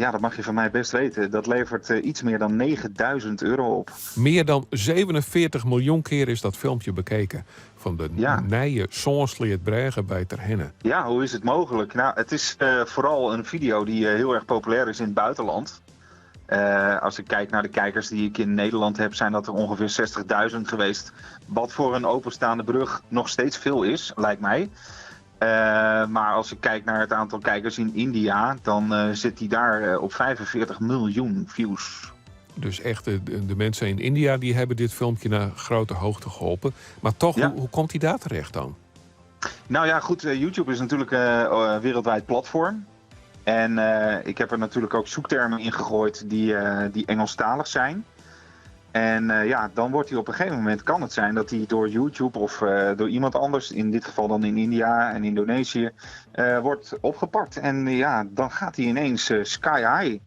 Ja, dat mag je van mij best weten. Dat levert iets meer dan €9.000 op. Meer dan 47 miljoen keer is dat filmpje bekeken. Van de Ja. nije Soonsleert Bregen bij Ter Henne. Ja, hoe is het mogelijk? Nou, het is vooral een video die heel erg populair is in het buitenland. Als ik kijk naar de kijkers die ik in Nederland heb, zijn dat er ongeveer 60.000 geweest. Wat voor een openstaande brug nog steeds veel is, lijkt mij. Maar als ik kijk naar het aantal kijkers in India, dan zit hij daar op 45 miljoen views. Dus echt, de mensen in India die hebben dit filmpje naar grote hoogte geholpen. Maar toch, Ja. hoe komt hij daar terecht dan? Nou ja, goed, YouTube is natuurlijk een wereldwijd platform. En ik heb er natuurlijk ook zoektermen in gegooid die Engelstalig zijn. En dan wordt hij op een gegeven moment, kan het zijn dat hij door YouTube of door iemand anders, in dit geval dan in India en Indonesië, wordt opgepakt. En dan gaat hij ineens sky high.